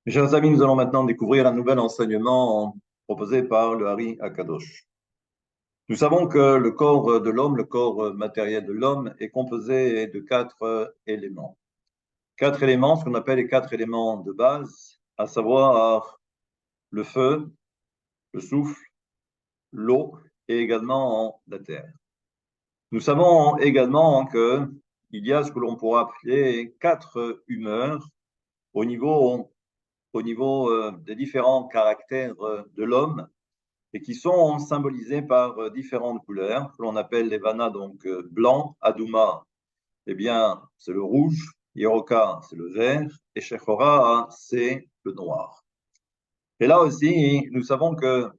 Mes chers amis, nous allons maintenant découvrir un nouvel enseignement proposé par le Hari Akadosh. Nous savons que le corps de l'homme, le corps matériel de l'homme, est composé de quatre éléments. Quatre éléments, ce qu'on appelle les quatre éléments de base, à savoir le feu, le souffle, l'eau et également la terre. Nous savons également qu'il y a ce que l'on pourra appeler quatre humeurs au niveau des différents caractères de l'homme et qui sont symbolisés par différentes couleurs que l'on appelle les vanas, donc blanc, adouma, eh bien c'est le rouge, Yeroka c'est le vert et Shechora c'est le noir. Et là aussi, nous savons que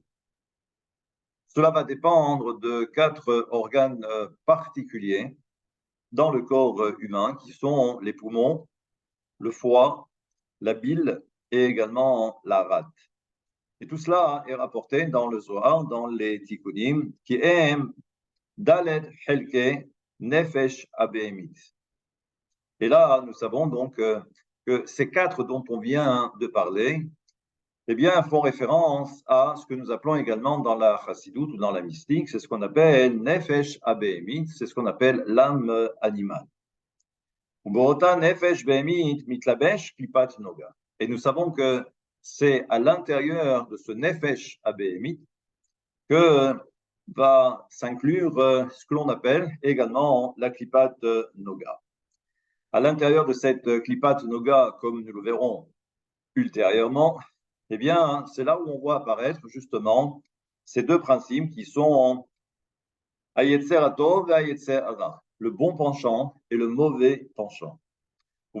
cela va dépendre de quatre organes particuliers dans le corps humain qui sont les poumons, le foie, la bile et également la rate. Et tout cela est rapporté dans le Zohar, dans les Tikkunim, qui est Dalet Helke Nefesh Abehemit. Et là, nous savons donc que ces quatre dont on vient de parler, eh bien, font référence à ce que nous appelons également dans la Chassidoute ou dans la mystique, c'est ce qu'on appelle Nefesh Abehemit, c'est ce qu'on appelle l'âme animale. Uborota Nefesh Behemit Mitlabesh Klipat Noga. Et nous savons que c'est à l'intérieur de ce Nefesh Abehemit que va s'inclure ce que l'on appelle également la Klipat Noga. À l'intérieur de cette Klipat Noga, comme nous le verrons ultérieurement, eh bien, c'est là où on voit apparaître justement ces deux principes qui sont Hayetzer Atov et Hayetzer Hara, le bon penchant et le mauvais penchant. Et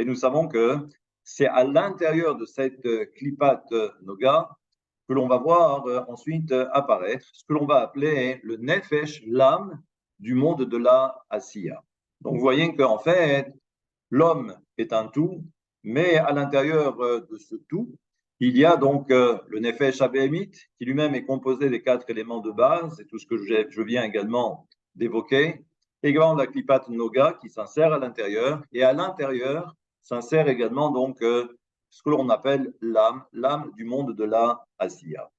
nous savons que c'est à l'intérieur de cette Klipat Noga que l'on va voir ensuite apparaître ce que l'on va appeler le Nefesh, l'âme du monde de la Asiya. Donc vous voyez qu'en fait, l'homme est un tout, mais à l'intérieur de ce tout, il y a donc le Nefesh Abehemit, qui lui-même est composé des quatre éléments de base, et tout ce que je viens également d'évoquer, également la Klipat Noga qui s'insère à l'intérieur, et à l'intérieur s'insère également donc ce que l'on appelle l'âme, l'âme du monde de la Asiya.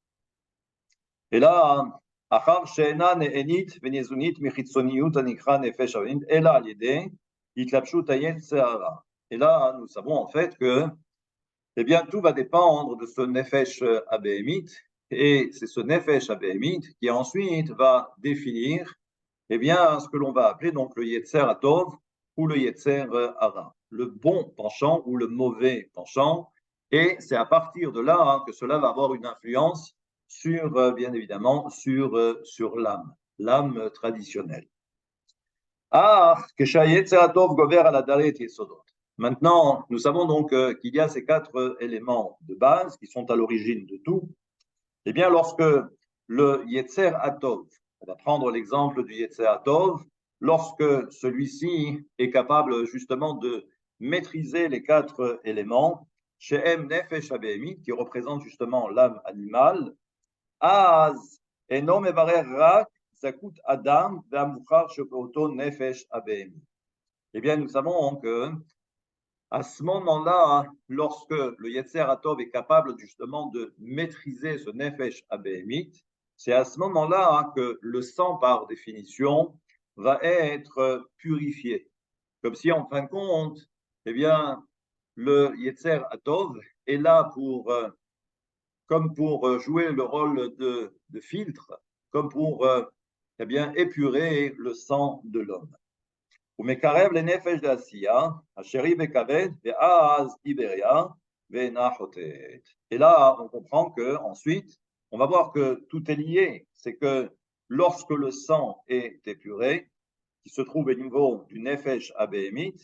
Et là, Achar she'ena ne'enit ve'nezunit michitzoniyut anikra nefesh avin ela al yedei itlapshut hayetzer hara. Et là, nous savons en fait que eh bien, tout va dépendre de ce Nefesh Abehemit, et c'est ce Nefesh Abehemit qui ensuite va définir eh bien, ce que l'on va appeler donc le Yetzer Atov ou le Yetzer Hara, le bon penchant ou le mauvais penchant, et c'est à partir de là que cela va avoir une influence sur, bien évidemment, sur l'âme traditionnelle. Ah, que Yetzer Atov gover à la Dalet Yesodot. Maintenant, nous savons donc qu'il y a ces quatre éléments de base qui sont à l'origine de tout. Eh bien, lorsque le Yetzer Atov, on va prendre l'exemple du Yetzer Atov, lorsque celui-ci est capable justement de maîtriser les quatre éléments, She'em Nefesh Abehemit, qui représente justement l'âme animale, Az Eno Mevarer Rak Zakut Adam Ve'amuchar Shebeoto Nefesh Abehemit. Eh bien, nous savons que à ce moment-là, lorsque le Yetzer Atov est capable justement de maîtriser ce Nefesh Abehemit, c'est à ce moment-là que le sang, par définition, va être purifié. Comme si, en fin de compte, eh bien, le Yetzer Atov est là comme pour jouer le rôle de filtre, comme pour eh bien, épurer le sang de l'homme. ומקרב לנפש דעשייה, אשר היא בכבד, ואז היא בריאה, ואינה חוטאת. Et là, on comprend que ensuite, on va voir que tout est lié. C'est que lorsque le sang est épuré, qui se trouve au niveau du nefesh abehemit,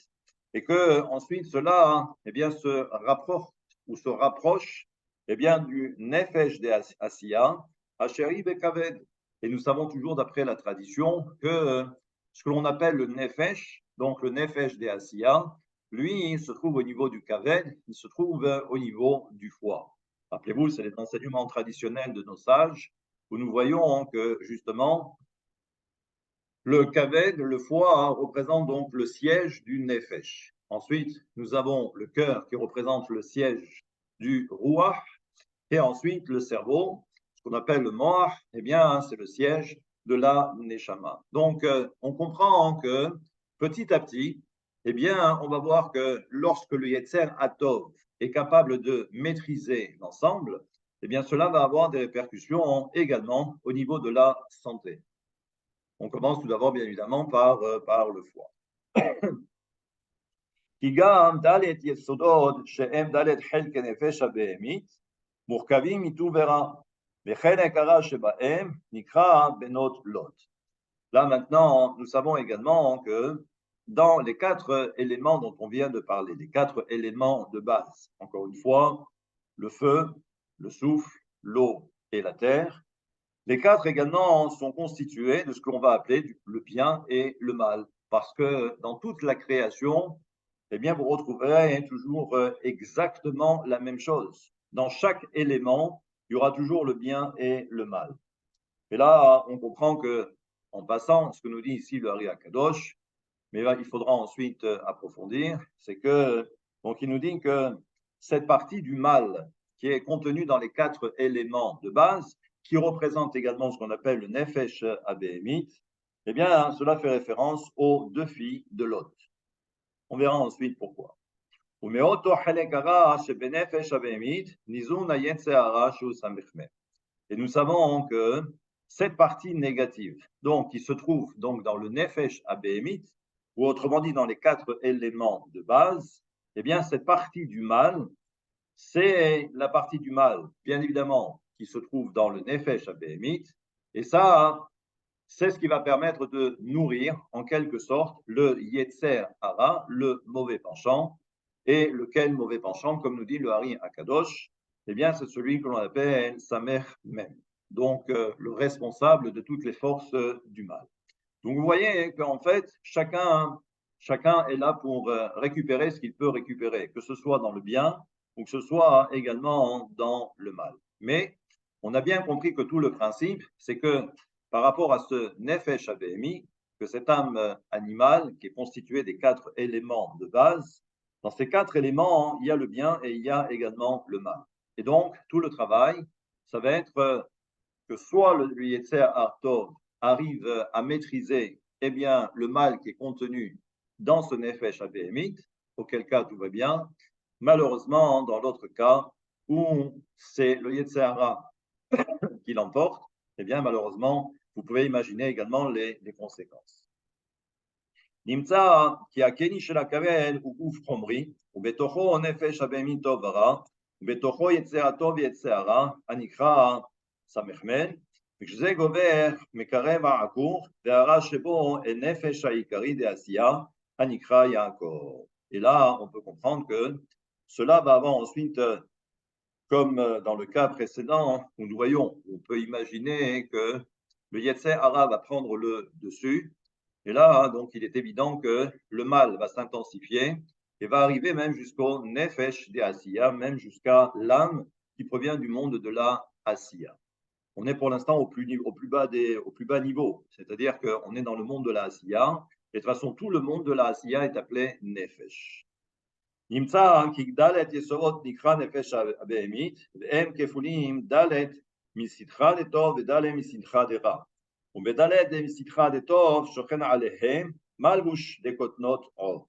et que ensuite cela, eh bien, se rapporte ou se rapproche, eh bien, du nefesh de asiya, asheri bekaved. Et nous savons toujours d'après la tradition que ce que l'on appelle le nefesh, donc le nefesh de asiya, lui, il se trouve au niveau du kaved, il se trouve au niveau du foie. Rappelez-vous, c'est les enseignements traditionnels de nos sages, où nous voyons que justement, le kaved, le foie, représente donc le siège du nefesh. Ensuite, nous avons le cœur qui représente le siège du Ruach. Et ensuite, le cerveau, ce qu'on appelle le Moach, eh bien, c'est le siège de la Neshama. Donc, on comprend que petit à petit, eh bien, on va voir que lorsque le Yetzer Hatov est capable de maîtriser l'ensemble, eh bien, cela va avoir des répercussions également au niveau de la santé. On commence tout d'abord, bien évidemment, par le foie. כי גם ד' יסודות שהם ד' חלקי נפש הבהמית מורכבים מטוב ורע, וכן העיקרה שבהם נקרא בנות לוט. Là maintenant, nous savons également que dans les 4 éléments dont on vient de parler, les 4 éléments de base, encore une fois, le feu, le souffle, l'eau et la terre, les 4 également sont constitués de ce que l'on va appeler le bien et le mal, parce que dans toute la création, eh bien, vous retrouverez toujours exactement la même chose. Dans chaque élément, il y aura toujours le bien et le mal. Et là, on comprend que, en passant, ce que nous dit ici le Hari Akadosh, mais là, il faudra ensuite approfondir, c'est que, donc, il nous dit que cette partie du mal qui est contenue dans les 4 éléments de base, qui représente également ce qu'on appelle le Nefesh Abéhémit, eh bien, cela fait référence aux 2 filles de Lot. On verra ensuite pourquoi. Et nous savons que cette partie négative, donc qui se trouve donc dans le Nefesh Abéhémit, ou autrement dit dans les 4 éléments de base, eh bien cette partie du mal, c'est la partie du mal, bien évidemment, qui se trouve dans le Nefesh Abéhémit, et ça, c'est ce qui va permettre de nourrir, en quelque sorte, le Yetzer Hara, le mauvais penchant. Et lequel mauvais penchant, comme nous dit le Hari Akadosh, eh bien, c'est celui que l'on appelle Samer Mem, donc le responsable de toutes les forces du mal. Donc, vous voyez qu'en fait, chacun est là pour récupérer ce qu'il peut récupérer, que ce soit dans le bien ou que ce soit également dans le mal. Mais on a bien compris que tout le principe, c'est que par rapport à ce Nefesh Abéhémi, que cette âme animale qui est constituée des 4 éléments de base, dans ces 4 éléments, il y a le bien et il y a également le mal. Et donc, tout le travail, ça va être que soit le Yetzer Hatov arrive à maîtriser eh bien, le mal qui est contenu dans ce Nefesh Abéhémit, auquel cas tout va bien. Malheureusement, dans l'autre cas, où c'est le Yetzer Hara qui l'emporte, eh bien, malheureusement, vous pouvez imaginer également les conséquences. נמצא כי הקני של הכבד הוא גוף חומרי, ובתוכו נפש הבהמית טוב ורע, ובתוכו יצא הטוב ויצא הרע, הנקרא סמ"ם, וכשזה גובר מקרב העקור, והרע שבו אל נפש העיקרי דעשייה, הנקרא יעקב. Et là, on peut comprendre que cela va avoir ensuite, comme dans le cas précédent, où nous voyons, on peut imaginer que le Yetzer Hara va prendre le dessus. Et là, donc, il est évident que le mal va s'intensifier et va arriver même jusqu'au Nefesh de Asiya, même jusqu'à l'âme qui provient du monde de la Asiya. On est pour l'instant au plus bas niveau, c'est-à-dire qu'on est dans le monde de la Asiya, et de toute façon, tout le monde de la Asiya est appelé Nefesh. נמצא כי ד' יסודות נקרא נפש הבהמית, והם כפולים ד' משמחה לטוב וד' משמחה לרע. ובד' משמחה לטוב שוכן עליהם מלבוש דקוטנות אור.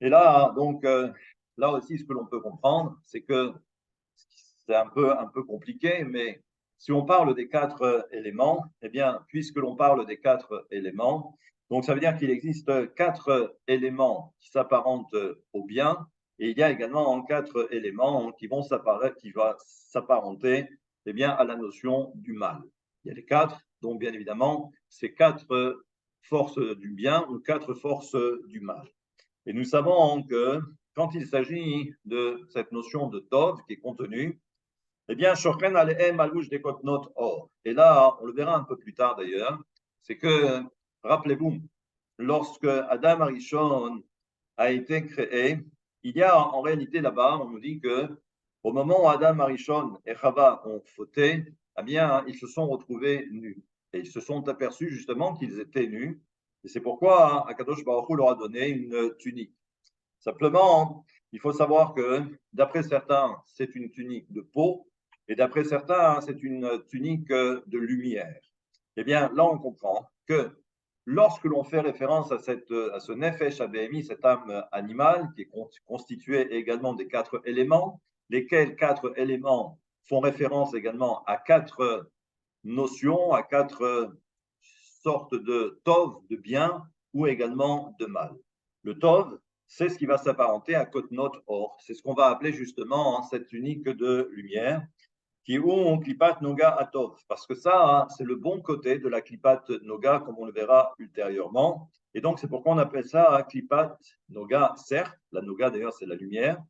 Et là, donc, là aussi, ce que l'on peut comprendre, c'est que c'est un peu compliqué, mais si on parle des 4 éléments, eh bien, puisque l'on parle des 4 éléments, donc ça veut dire qu'il existe 4 éléments qui s'apparentent au bien, et il y a également 4 éléments qui vont s'apparenter eh bien, à la notion du mal. Il y a les 4, donc bien évidemment, c'est 4 forces du bien ou 4 forces du mal. Et nous savons que quand il s'agit de cette notion de Tov qui est contenue, eh bien, Shochen alehem malouche des kotnot or. Et là, on le verra un peu plus tard d'ailleurs, c'est que, rappelez-vous, lorsque Adam Arishon a été créé, il y a en réalité là-bas, on nous dit que au moment où Adam Arishon et Chava ont fauté, eh bien, ils se sont retrouvés nus. Et ils se sont aperçus justement qu'ils étaient nus. Et c'est pourquoi Akadosh Baruch Hu leur a donné une tunique. Simplement, il faut savoir que d'après certains, c'est une tunique de peau, et d'après certains, c'est une tunique de lumière. Eh bien, là, on comprend que lorsque l'on fait référence à ce nefesh abémi, cette âme animale, qui est constituée également des 4 éléments, lesquels 4 éléments font référence également à 4 notions, à 4 sortes de tov, de bien, ou également de mal. Le tov, c'est ce qui va s'apparenter à kotnot or. C'est ce qu'on va appeler justement cette tunique de lumière, qui ou klipat noga atov, parce que ça, c'est le bon côté de la klipat noga, comme on le verra ultérieurement. Et donc, c'est pourquoi on appelle ça klipat noga, certes, la noga d'ailleurs, c'est la lumière.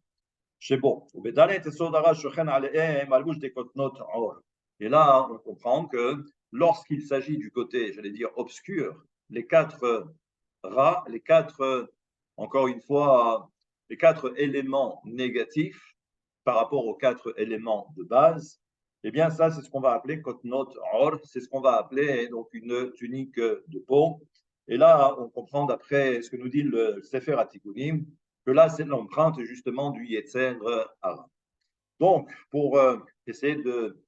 C'est bon. Et là, on comprend que lorsqu'il s'agit du côté, j'allais dire, obscur, les 4 rats, les 4, encore une fois, les 4 éléments négatifs par rapport aux 4 éléments de base, eh bien, ça, c'est ce qu'on va appeler kotnot or, c'est ce qu'on va appeler donc une tunique de peau. Et là, on comprend d'après ce que nous dit le Sefer Atikunim, que là, c'est l'empreinte justement du Yetzer Hara. Donc, pour essayer de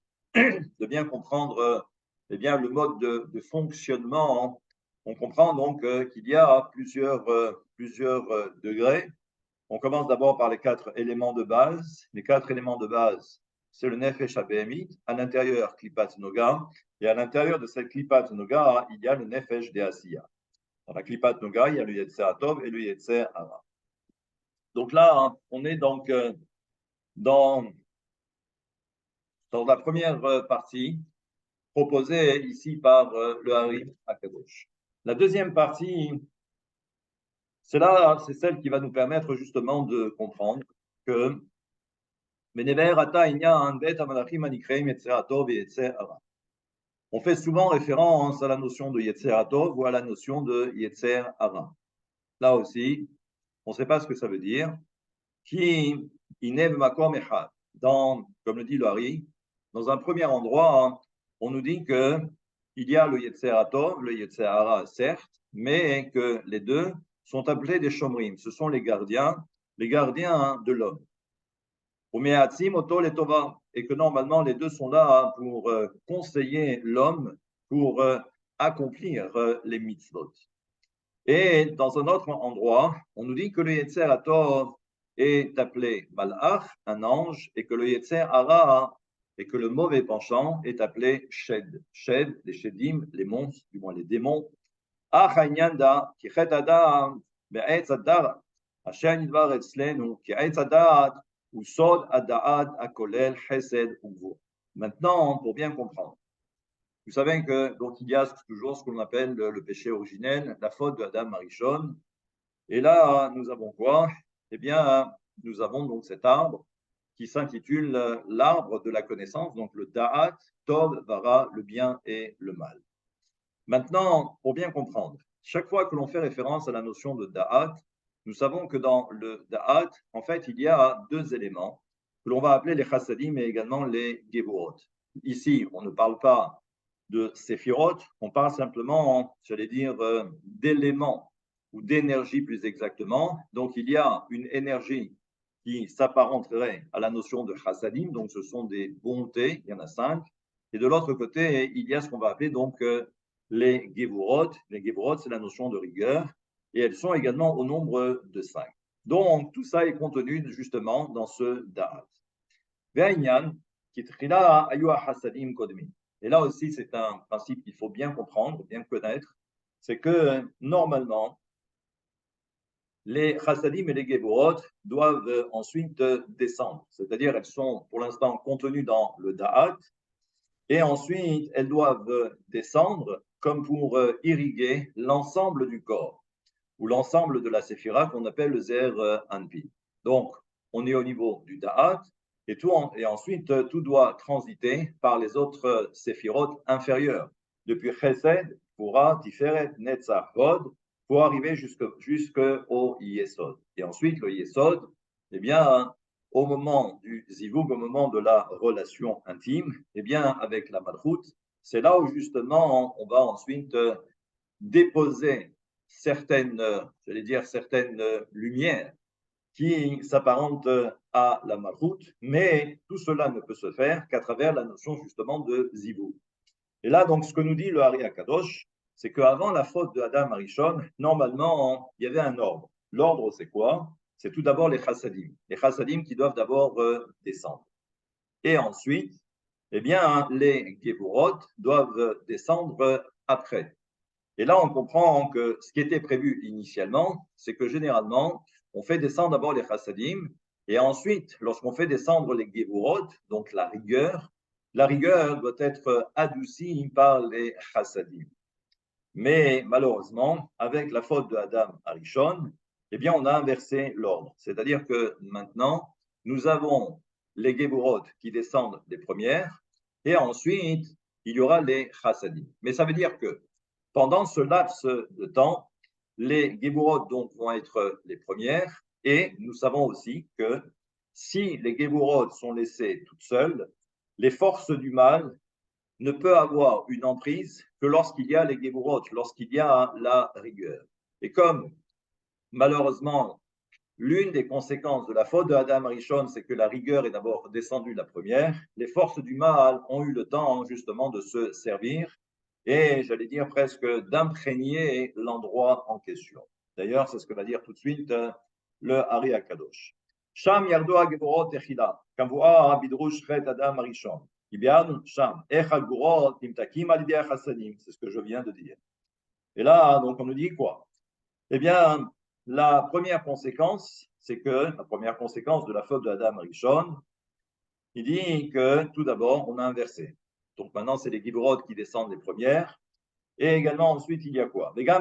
bien comprendre eh bien, le mode de fonctionnement, on comprend donc qu'il y a plusieurs degrés. On commence d'abord par les 4 éléments de base. Les 4 éléments de base, c'est le Nefesh HaBehemi, à l'intérieur, Klipat Noga, et à l'intérieur de cette Klipat Noga, il y a le Nefesh Deasiya. Dans la Klipat Noga, il y a le Yetzer Atov et le Yetzer Hara. Donc là, on est donc dans la première partie proposée ici par le Hari Akadosh. La deuxième partie, c'est celle qui va nous permettre justement de comprendre que on fait souvent référence à la notion de Yetzer Atov ou à la notion de Yetzer Hara. Là aussi, on ne sait pas ce que ça veut dire. Qui inev makom echad. Comme le dit le Hari, dans un premier endroit, on nous dit que il y a le Yetzer Atov, le Yetzer Hara, certes, mais que les deux sont appelés des Shomrim. Ce sont les gardiens de l'homme. Et que normalement, les deux sont là pour conseiller l'homme, pour accomplir les mitzvot. Et dans un autre endroit, on nous dit que le Yetzer Atov est appelé Malach, un ange, et que le Yetzer Hara, et que le mauvais penchant est appelé Shed. Shed, les Shedim, les monstres, du moins les démons. Achanyanda, qui chet adam, be'etz adar, Hashem nidvar etzlenu, qui etz adat, ou sod adaat, akolel, chesed, ugvur. Maintenant, pour bien comprendre, vous savez que donc il y a toujours ce qu'on appelle le péché originel, la faute de Adam Arishon. Et là, nous avons quoi? Eh bien, nous avons donc cet arbre qui s'intitule l'arbre de la connaissance, donc le Da'at, Tov, Vara, le bien et le mal. Maintenant, pour bien comprendre, chaque fois que l'on fait référence à la notion de Da'at, nous savons que dans le Da'at, en fait, il y a 2 éléments que l'on va appeler les Chassadim mais également les Gevurot. Ici, on ne parle pas de Séphirot, on parle simplement, j'allais dire, d'éléments ou d'énergie plus exactement. Donc, il y a une énergie qui s'apparenterait à la notion de Chassadim, donc ce sont des bontés, il y en a 5. Et de l'autre côté, il y a ce qu'on va appeler donc les Gevurot. Les Gevurot, c'est la notion de rigueur, et elles sont également au nombre de 5. Donc, tout ça est contenu justement dans ce Da'at. Ve'inyan, qui trila ayua Chassadim kodmin. Et là aussi, c'est un principe qu'il faut bien comprendre, bien connaître, c'est que normalement, les chassadim et les geburot doivent ensuite descendre. C'est-à-dire, elles sont pour l'instant contenues dans le da'at, et ensuite, elles doivent descendre comme pour irriguer l'ensemble du corps, ou l'ensemble de la séphira qu'on appelle le zer anpi. Donc, on est au niveau du da'at, et ensuite, tout doit transiter par les autres séphirot inférieures, depuis chesed, pura, tiferet, netzach, hod, pour arriver jusqu'au yesod. Et ensuite, le yesod, eh bien, au moment du zivug, au moment de la relation intime, eh bien, avec la malchut, c'est là où justement on va ensuite déposer certaines lumières qui s'apparente à la malchoute, mais tout cela ne peut se faire qu'à travers la notion justement de zivou. Et là, donc, ce que nous dit le Hari Akadosh, c'est qu'avant la faute de Adam Arishon, normalement, il y avait un ordre. L'ordre, c'est quoi? C'est tout d'abord les chassadim. Les chassadim qui doivent d'abord descendre. Et ensuite, eh bien, les Geburot doivent descendre après. Et là, on comprend que ce qui était prévu initialement, c'est que généralement, on fait descendre d'abord les chassadim, et ensuite, lorsqu'on fait descendre les Geburot, donc la rigueur doit être adoucie par les chassadim. Mais malheureusement, avec la faute de Adam Arishon, eh bien, on a inversé l'ordre. C'est-à-dire que maintenant, nous avons les Geburot qui descendent des premières, et ensuite, il y aura les chassadim. Mais ça veut dire que pendant ce laps de temps, les Geburot donc vont être les premières, et nous savons aussi que si les Geburot sont laissées toutes seules, les forces du mal ne peuvent avoir une emprise que lorsqu'il y a les Geburot, lorsqu'il y a la rigueur. Et comme malheureusement, l'une des conséquences de la faute de Adam Rishon, c'est que la rigueur est d'abord descendue la première, les forces du mal ont eu le temps justement de se servir et, j'allais dire presque, d'imprégner l'endroit en question. D'ailleurs, c'est ce que va dire tout de suite le Hari Akadosh. Sham yardo ha-geburot techila, kamvoa bidrush chet Adam Rishon. Sham, ech-ha-geburot nimtakim al-idei ha-chassadim. C'est ce que je viens de dire. Et là, donc, on nous dit quoi? Eh bien, la première conséquence, c'est que la première conséquence de la faute de Adam Rishon, il dit que tout d'abord, on a inversé. Donc maintenant, c'est les Gibrot qui descendent les premières. Et également, ensuite, il y a quoi? Et là,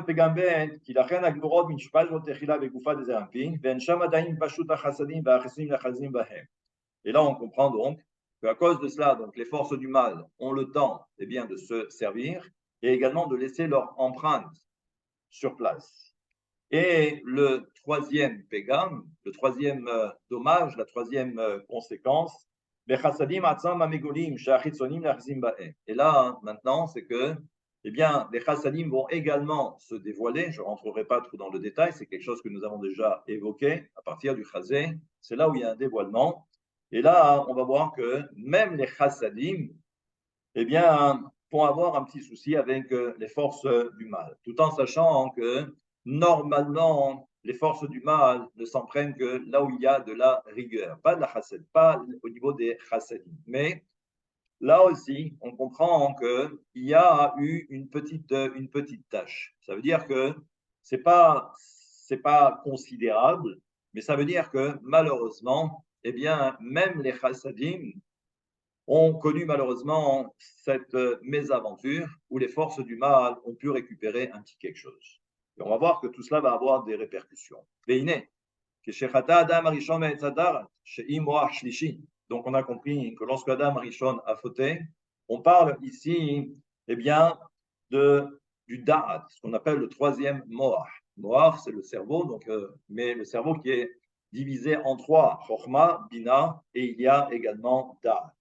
on comprend donc qu'à cause de cela, donc, les forces du mal ont le temps eh bien, de se servir et également de laisser leur empreinte sur place. Et le troisième pégam, le troisième dommage, la troisième conséquence, et là, maintenant, c'est que eh bien, les chassadim vont également se dévoiler. Je ne rentrerai pas trop dans le détail, c'est quelque chose que nous avons déjà évoqué à partir du chazé. C'est là où il y a un dévoilement. Et là, on va voir que même les chassadim, eh bien, vont avoir un petit souci avec les forces du mal, tout en sachant que normalement, les forces du mal ne s'en prennent que là où il y a de la rigueur, pas de la chassid, pas au niveau des chassadim. Mais là aussi, on comprend qu'il y a eu une petite tâche. Ça veut dire que c'est pas considérable, mais ça veut dire que malheureusement, eh bien, même les chassadim ont connu malheureusement cette mésaventure où les forces du mal ont pu récupérer un petit quelque chose. Et on va voir que tout cela va avoir des répercussions. Donc on a compris que lorsque Adam Rishon a fauté, on parle ici eh bien, du Da'at, ce qu'on appelle le troisième Moach. Moach, c'est le cerveau, donc, mais le cerveau qui est divisé en trois, Chokhmah, Bina, et il y a également Da'at.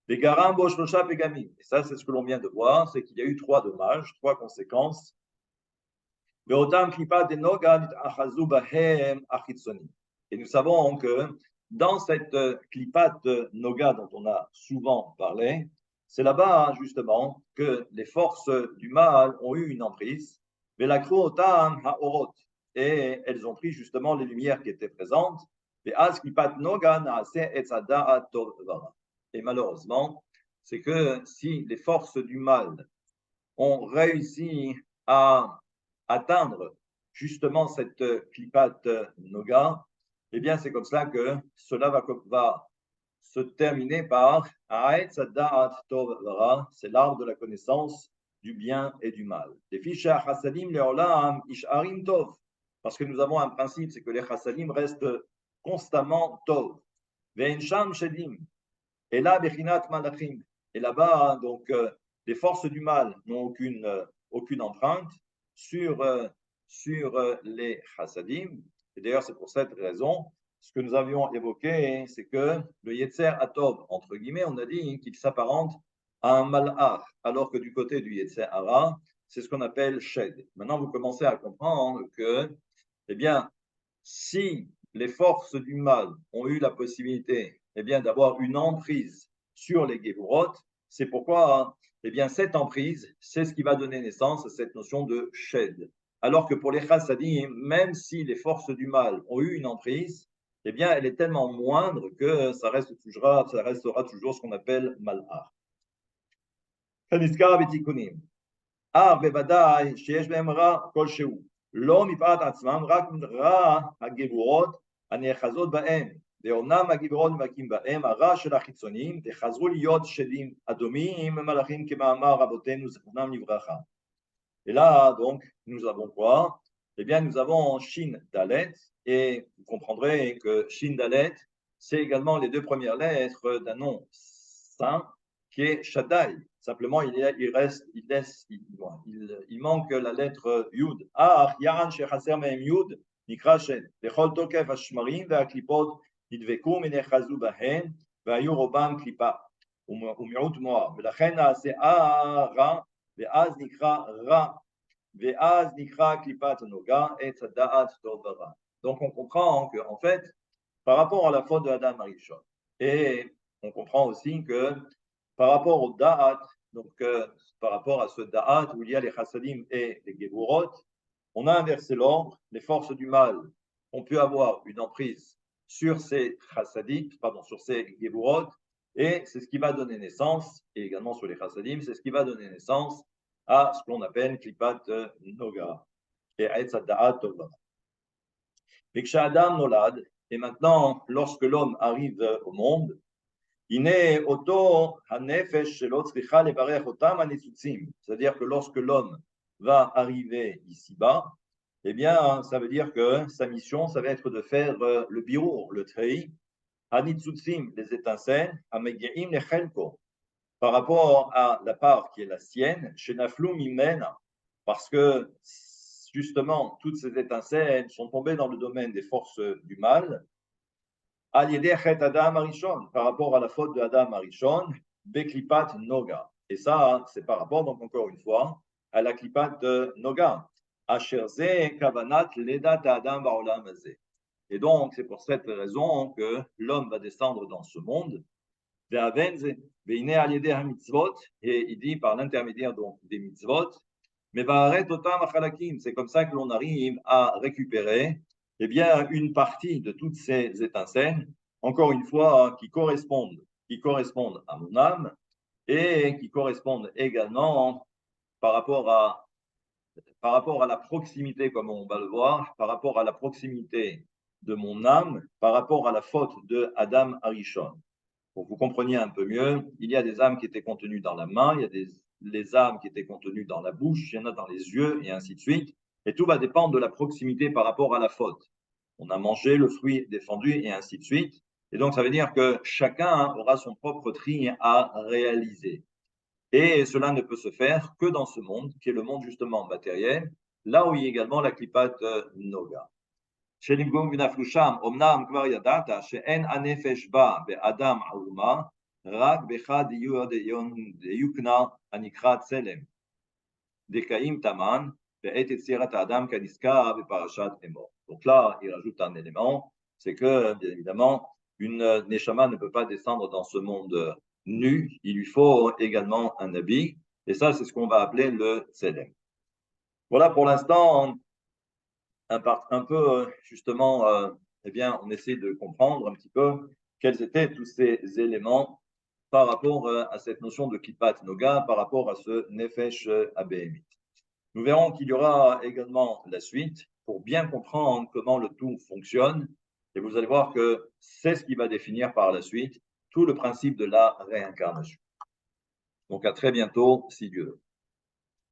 Et ça, c'est ce que l'on vient de voir, c'est qu'il y a eu trois dommages, trois conséquences. Et nous savons que dans cette klipat noga dont on a souvent parlé, c'est là-bas justement que les forces du mal ont eu une emprise. Et elles ont pris justement les lumières qui étaient présentes. Et malheureusement, c'est que si les forces du mal ont réussi à atteindre justement cette klipat noga, eh bien c'est comme ça que cela va se terminer par c'est l'arbre de la connaissance du bien et du mal. Parce que nous avons un principe, c'est que les chassadim restent constamment tov. Et là, et là-bas, donc, les forces du mal n'ont aucune empreinte sur les chassadim. Et d'ailleurs, c'est pour cette raison, ce que nous avions évoqué, c'est que le Yetzer Atov, entre guillemets, on a dit qu'il s'apparente à un malach, alors que du côté du Yetzer Hara, c'est ce qu'on appelle Shed. Maintenant, vous commencez à comprendre que, eh bien, si les forces du mal ont eu la possibilité d'avoir une emprise sur les Gévurot, c'est pourquoi cette emprise, c'est ce qui va donner naissance à cette notion de Shed. Alors que pour les Chassadim, même si les forces du mal ont eu une emprise, elle est tellement moindre que ça restera toujours ce qu'on appelle Mal'ar. בוודאי שיש בהם רע כלשהו, לא מפאת עצמם, רק רע הגבורות הנאחזות בהם, ואומנם הגבורות מבקים בהם, הרע של החיצוניים, וחזרו להיות שדים אדומים מלאכים כמאמר רבותינו זכרונם לברכה. Et là, donc, nous avons quoi? Nous avons Shin Dalet, et vous comprendrez que Shin Dalet, c'est également les deux premières lettres d'un nom saint qui est Shaddai. Simplement, il manque la lettre Yud. Yaran shechaser mehem Yud, nikra Shen. Lechol tokef hashmarim ve'aklipot nidveku menechazu bahen ve'ayu robam klipa u'mi'ut moar. V'lachen na'aseh ra ve'az nikra ra ve'az nikra klipat noga et da'at tovara. Donc, on comprend qu'en fait, par rapport à la faute de Adam Arishon, et on comprend aussi que par rapport au Da'at, donc par rapport à ce Da'at où il y a les Chassadim et les Gevurot, on a inversé l'ordre. Les forces du mal ont pu avoir une emprise sur ces Chassadim, sur ces Gevurot, et c'est ce qui va donner naissance, et également sur les Chassadim, c'est ce qui va donner naissance à ce qu'on appelle Klipat Noga et Etz Da'at Tovara. Et que Adam Nolad, et maintenant, lorsque l'homme arrive au monde, c'est-à-dire que lorsque l'homme va arriver ici-bas, ça veut dire que sa mission, ça va être de faire le birour, le treï, les étincelles, par rapport à la part qui est la sienne, chez Naflou Mimena, parce que justement, toutes ces étincelles sont tombées dans le domaine des forces du mal, par rapport à la faute de Adam Arishon, Beklipat Noga. Et ça, c'est par rapport, donc encore une fois, à la Klipat Noga. Asherze Kavanat Ledat Adam Baolam Azeh. Et donc, c'est pour cette raison que l'homme va descendre dans ce monde. Et il dit par l'intermédiaire donc des mitzvot, c'est comme ça que l'on arrive à récupérer une partie de toutes ces étincelles, encore une fois, qui correspondent à mon âme et qui correspondent également par rapport à la proximité, comme on va le voir, par rapport à la proximité de mon âme, par rapport à la faute de Adam Arishon. Pour que vous compreniez un peu mieux, il y a des âmes qui étaient contenues dans la main, il y a les âmes qui étaient contenues dans la bouche, il y en a dans les yeux, et ainsi de suite. Et tout va dépendre de la proximité par rapport à la faute. On a mangé le fruit défendu, et ainsi de suite. Et donc, ça veut dire que chacun aura son propre tri à réaliser. Et cela ne peut se faire que dans ce monde, qui est le monde justement matériel, là où il y a également la klipat noga. שנפגעו ונפלו שם, אמנם כבר ידעת שאין הנפש בה באדם ערומה, רק באחד דיוקנה הנקרא צלם, דקאים תמן, בעת יצירת האדם כנזכר בפרשת אמור. Donc là, il rajoute un élément, c'est que, bien évidemment, une neshama ne peut pas descendre dans ce monde nu, il lui faut également un habit, et ça, c'est ce qu'on va appeler le tselem. Voilà pour l'instant. Un peu, justement, on essaie de comprendre un petit peu quels étaient tous ces éléments par rapport à cette notion de Klipat Noga, par rapport à ce Nefesh Abéhémit. Nous verrons qu'il y aura également la suite pour bien comprendre comment le tout fonctionne, et vous allez voir que c'est ce qui va définir par la suite tout le principe de la réincarnation. Donc à très bientôt, si Dieu veut.